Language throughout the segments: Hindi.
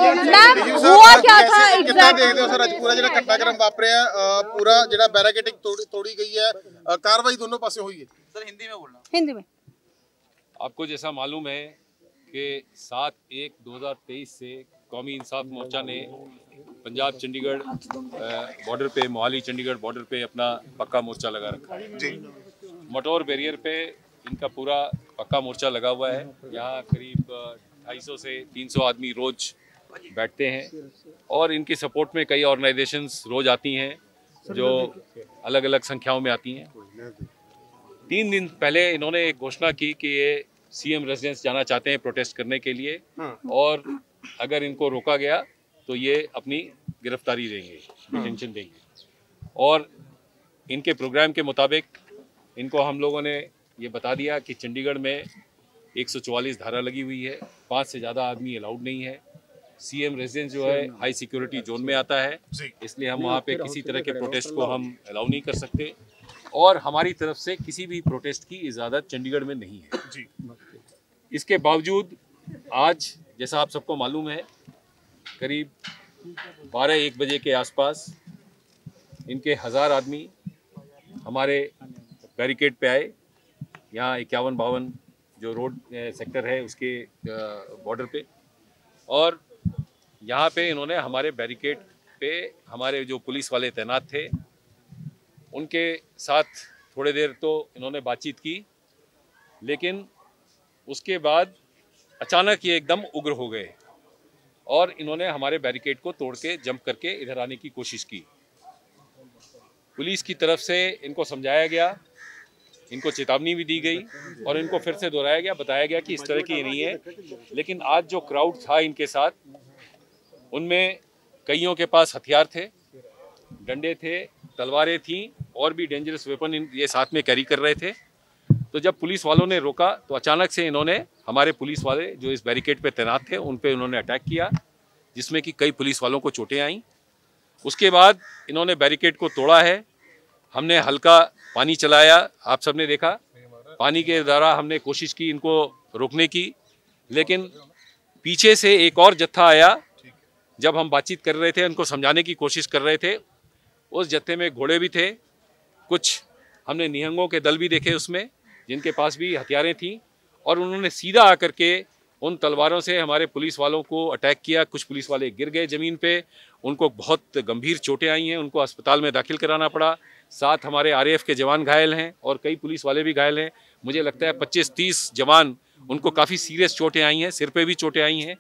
मैम हुआ क्या था ਕਿੱਦਾਂ ਦੇਖਦੇ ਹੋ ਸਰ ਅੱਜ ਪੂਰਾ ਜਿਹੜਾ ਘਟਨਾਕ੍ਰਮ ਵਾਪਰਿਆ ਪੂਰਾ ਜਿਹੜਾ ਬੈਰੀਕੇਡਿੰਗ ਤੋੜੀ ਗਈ है कार्रवाई दोनों पासे हुई है सर हिंदी में बोलना हिंदी में। आपको जैसा मालूम है कि 7/1/2023 से कौमी इंसाफ मोर्चा ने पंजाब चंडीगढ़ बॉर्डर पे मोहाली चंडीगढ़ बॉर्डर पे अपना पक्का मोर्चा लगा रखा है जी। मटौर बैरियर पे इनका पूरा पक्का मोर्चा लगा हुआ है। यहाँ करीब 250 से 300 आदमी रोज बैठते हैं और इनकी सपोर्ट में कई ऑर्गेनाइजेशंस रोज आती हैं जो अलग अलग संख्याओं में आती हैं। 3 दिन पहले इन्होंने एक घोषणा की कि ये सीएम रेजिडेंस जाना चाहते हैं प्रोटेस्ट करने के लिए और अगर इनको रोका गया तो ये अपनी गिरफ्तारी देंगे, डिटेंशन देंगे। और इनके प्रोग्राम के मुताबिक इनको हम लोगों ने ये बता दिया कि चंडीगढ़ में 144 धारा लगी हुई है, 5 से ज़्यादा आदमी अलाउड नहीं है। सीएम रेजिडेंस जो है हाई सिक्योरिटी जोन में आता है, इसलिए हम वहाँ पे किसी तरह के प्रोटेस्ट को हम अलाउ नहीं कर सकते और हमारी तरफ से किसी भी प्रोटेस्ट की इजाज़त चंडीगढ़ में नहीं है जी। इसके बावजूद आज जैसा आप सबको मालूम है करीब 12-1 बजे के आसपास इनके 1000 आदमी हमारे बैरिकेड पे आए। यहाँ 51-52 जो रोड सेक्टर है उसके बॉर्डर पे, और यहाँ पे इन्होंने हमारे बैरिकेड पे हमारे जो पुलिस वाले तैनात थे उनके साथ थोड़ी देर तो इन्होंने बातचीत की, लेकिन उसके बाद अचानक ये एकदम उग्र हो गए और इन्होंने हमारे बैरिकेड को तोड़ के जंप करके इधर आने की कोशिश की। पुलिस की तरफ से इनको समझाया गया, इनको चेतावनी भी दी गई और इनको फिर से दोहराया गया, बताया गया कि इस तरह की नहीं है। लेकिन आज जो क्राउड था इनके साथ, उनमें कईयों के पास हथियार थे, डंडे थे, तलवारें थीं और भी डेंजरस वेपन ये साथ में कैरी कर रहे थे। तो जब पुलिस वालों ने रोका तो अचानक से इन्होंने हमारे पुलिस वाले जो इस बैरिकेड पे तैनात थे उन पे इन्होंने अटैक किया, जिसमें कि कई पुलिस वालों को चोटें आईं। उसके बाद इन्होंने बैरिकेड को तोड़ा है। हमने हल्का पानी चलाया, आप सबने देखा, पानी के द्वारा हमने कोशिश की इनको रोकने की, लेकिन पीछे से एक और जत्था आया। जब हम बातचीत कर रहे थे, उनको समझाने की कोशिश कर रहे थे, उस जत्थे में घोड़े भी थे, कुछ हमने निहंगों के दल भी देखे उसमें जिनके पास भी हथियारें थीं, और उन्होंने सीधा आकर के उन तलवारों से हमारे पुलिस वालों को अटैक किया। कुछ पुलिस वाले गिर गए ज़मीन पे, उनको बहुत गंभीर चोटें आई हैं, उनको अस्पताल में दाखिल कराना पड़ा। साथ हमारे आरएएफ के जवान घायल हैं और कई पुलिस वाले भी घायल हैं। मुझे लगता है 25-30 जवान, उनको काफ़ी सीरियस चोटें आई हैं, सिर पे भी चोटें आई हैं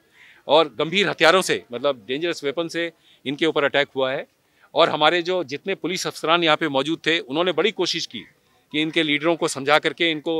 और गंभीर हथियारों से, मतलब डेंजरस वेपन से इनके ऊपर अटैक हुआ है। और हमारे जो जितने पुलिस अफसरान यहाँ पे मौजूद थे उन्होंने बड़ी कोशिश की कि इनके लीडरों को समझा करके इनको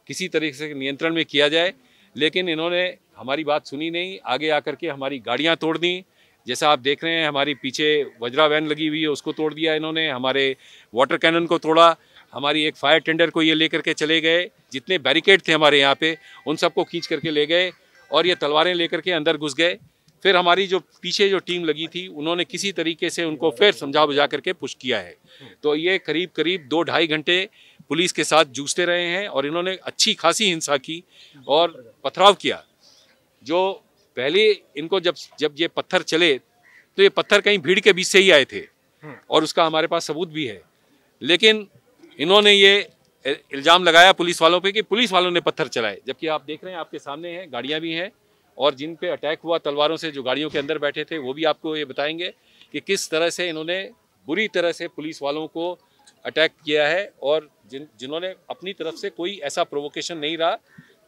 किसी तरीके से नियंत्रण में किया जाए, लेकिन इन्होंने हमारी बात सुनी नहीं। आगे आकर के हमारी गाड़ियाँ तोड़ दी, जैसा आप देख रहे हैं हमारी पीछे वज्रा वैन लगी हुई है उसको तोड़ दिया इन्होंने, हमारे वाटर कैनन को तोड़ा, हमारी एक फायर टेंडर को ये लेकर के चले गए। जितने बैरिकेड थे हमारे यहाँ पे उन सबको खींच करके ले गए और ये तलवारें लेकर के अंदर घुस गए। फिर हमारी जो पीछे जो टीम लगी थी उन्होंने किसी तरीके से उनको फिर समझा बुझा करके पुश किया है। तो ये करीब 2-2.5 घंटे पुलिस के साथ जूझते रहे हैं और इन्होंने अच्छी खासी हिंसा की और पथराव किया। जो पहले इनको जब ये पत्थर चले तो ये पत्थर कहीं भीड़ के बीच से ही आए थे और उसका हमारे पास सबूत भी है, लेकिन इन्होंने ये इल्ज़ाम लगाया पुलिस वालों पे कि पुलिस वालों ने पत्थर चलाए, जबकि आप देख रहे हैं आपके सामने हैं, गाड़ियाँ भी हैं और जिन पे अटैक हुआ तलवारों से, जो गाड़ियों के अंदर बैठे थे, वो भी आपको ये बताएंगे कि किस तरह से इन्होंने बुरी तरह से पुलिस वालों को अटैक किया है और जिन्होंने अपनी तरफ से कोई ऐसा प्रोवोकेशन नहीं रहा।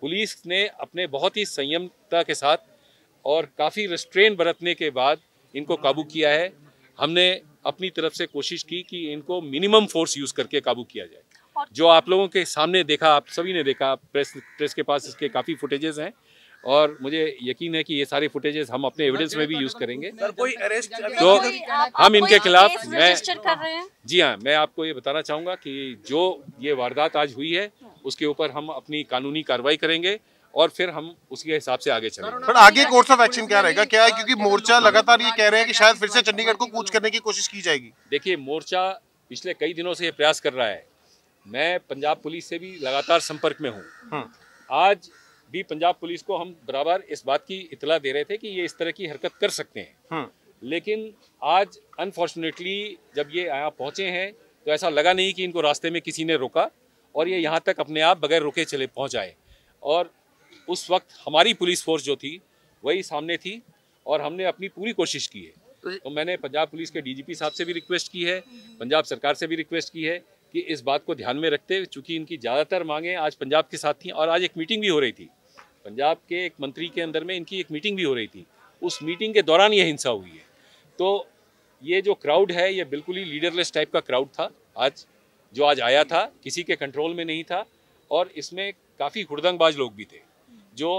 पुलिस ने अपने बहुत ही संयमता के साथ और काफ़ी रिस्ट्रेन बरतने के बाद इनको काबू किया है। हमने अपनी तरफ से कोशिश की कि इनको मिनिमम फोर्स यूज़ करके काबू किया जाए। जो आप लोगों के सामने देखा, आप सभी ने देखा, प्रेस के पास इसके काफ़ी फुटेजेस हैं और मुझे यकीन है कि ये सारे फुटेजेस हम अपने एविडेंस में भी यूज़ करेंगे। सर कोई अरेस्ट तो हम इनके खिलाफ, जी हाँ, मैं आपको ये बताना चाहूँगा कि जो ये वारदात आज हुई है उसके ऊपर हम अपनी कानूनी कार्रवाई करेंगे और फिर हम उसके हिसाब से आगे चलेंगे। पर आगे कोर्स ऑफ एक्शन क्या रहेगा, क्या है, क्योंकि मोर्चा लगातार ये कह रहे हैं कि शायद फिर से चंडीगढ़ को कूच करने की कोशिश की जाएगी। देखिए, मोर्चा पिछले कई दिनों से ये प्रयास कर रहा है। मैं पंजाब पुलिस से भी लगातार संपर्क में हूँ। आज भी पंजाब पुलिस को हम बराबर इस बात की इतला दे रहे थे कि ये इस तरह की हरकत कर सकते हैं। लेकिन आज अनफॉर्चुनेटली जब ये यहाँ पहुँचे हैं तो ऐसा लगा नहीं कि इनको रास्ते में किसी ने रोका और ये यहाँ तक अपने आप बगैर रुके चले पहुँच आए। और उस वक्त हमारी पुलिस फोर्स जो थी वही सामने थी और हमने अपनी पूरी कोशिश की है। तो मैंने पंजाब पुलिस के डीजीपी साहब से भी रिक्वेस्ट की है, पंजाब सरकार से भी रिक्वेस्ट की है कि इस बात को ध्यान में रखते हुए, चूँकि इनकी ज़्यादातर मांगें आज पंजाब के साथ थी और आज एक मीटिंग भी हो रही थी, पंजाब के एक मंत्री के अंदर में इनकी एक मीटिंग भी हो रही थी, उस मीटिंग के दौरान ये हिंसा हुई है। तो ये जो क्राउड है ये बिल्कुल ही लीडरलेस टाइप का क्राउड था आज आया था, किसी के कंट्रोल में नहीं था और इसमें काफ़ी हुड़दंगबाज लोग भी थे जो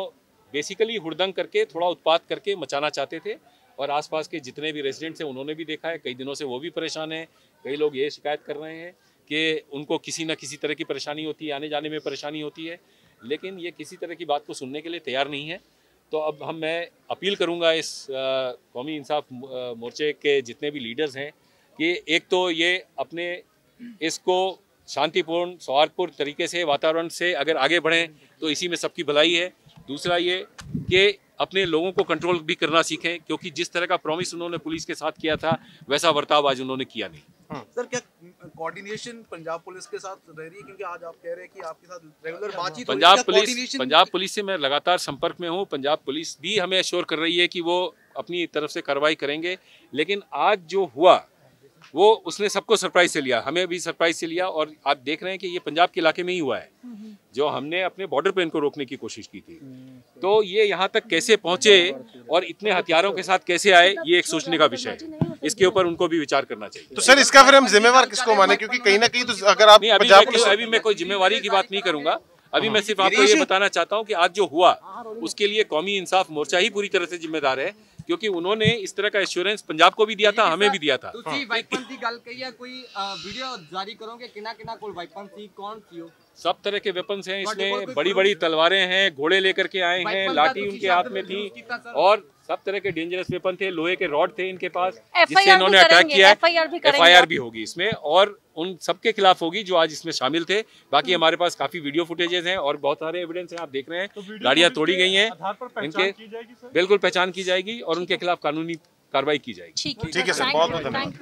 बेसिकली हुड़दंग करके थोड़ा उत्पात करके मचाना चाहते थे। और आसपास के जितने भी रेजिडेंट्स हैं उन्होंने भी देखा है, कई दिनों से वो भी परेशान हैं। कई लोग ये शिकायत कर रहे हैं कि उनको किसी न किसी तरह की परेशानी होती है, आने जाने में परेशानी होती है, लेकिन ये किसी तरह की बात को सुनने के लिए तैयार नहीं है। तो अब मैं अपील करूंगा इस कौमी इंसाफ मोर्चे के जितने भी लीडर्स हैं कि एक तो ये अपने इसको शांतिपूर्ण सौहार्दपूर्ण तरीके से वातावरण से अगर आगे बढ़ें तो इसी में सबकी भलाई है। दूसरा ये कि अपने लोगों को कंट्रोल भी करना सीखें, क्योंकि जिस तरह का प्रॉमिस उन्होंने पुलिस के साथ किया था वैसा बर्ताव आज उन्होंने किया नहीं। सर, क्या कोऑर्डिनेशन पंजाब पुलिस के साथ रह रही है, क्योंकि आज आप कह रहे हैं कि आपके साथ रेगुलर बातचीत पंजाब पुलिस से मैं लगातार संपर्क में हूँ। पंजाब पुलिस भी हमें एश्योर कर रही है कि वो अपनी तरफ से कार्रवाई करेंगे, लेकिन आज जो हुआ वो उसने सबको सरप्राइज से लिया, हमें भी सरप्राइज से लिया। और आप देख रहे हैं कि ये पंजाब के इलाके में ही हुआ है, जो हमने अपने बॉर्डर पे इनको रोकने की कोशिश की थी। तो ये यहाँ तक कैसे पहुँचे और इतने हथियारों के साथ कैसे आए, ये एक सोचने का विषय है, इसके ऊपर उनको भी विचार करना चाहिए। तो सर इसका फिर हम जिम्मेवार किसको माने, क्योंकि कहीं ना कहीं तो अगर आप अभी मैं कोई जिम्मेवारी की बात नहीं करूंगा। अभी मैं सिर्फ आपको ये बताना चाहता हूँ कि आज जो हुआ उसके लिए कौमी इंसाफ मोर्चा ही पूरी तरह से जिम्मेदार है, क्योंकि उन्होंने इस तरह का एश्योरेंस पंजाब को भी दिया था, हमें भी दिया था। सब तरह के वेपन्स हैं इसमें, बड़ी बड़ी तलवारें हैं, घोड़े लेकर के आए हैं, लाठी उनके हाथ में थी और सब तरह के डेंजरस वेपन थे, लोहे के रॉड थे इनके पास, जिससे इन्होंने अटैक किया। FIR भी होगी इसमें और उन सबके खिलाफ होगी जो आज इसमें शामिल थे। बाकी हमारे पास काफी वीडियो फुटेजेस हैं और बहुत सारे एविडेंस हैं, आप देख रहे हैं। गाड़ियां तोड़ी गई हैं, इनके बिल्कुल पहचान की जाएगी और उनके खिलाफ कानूनी कार्रवाई की जाएगी। ठीक है सर, बहुत बहुत धन्यवाद।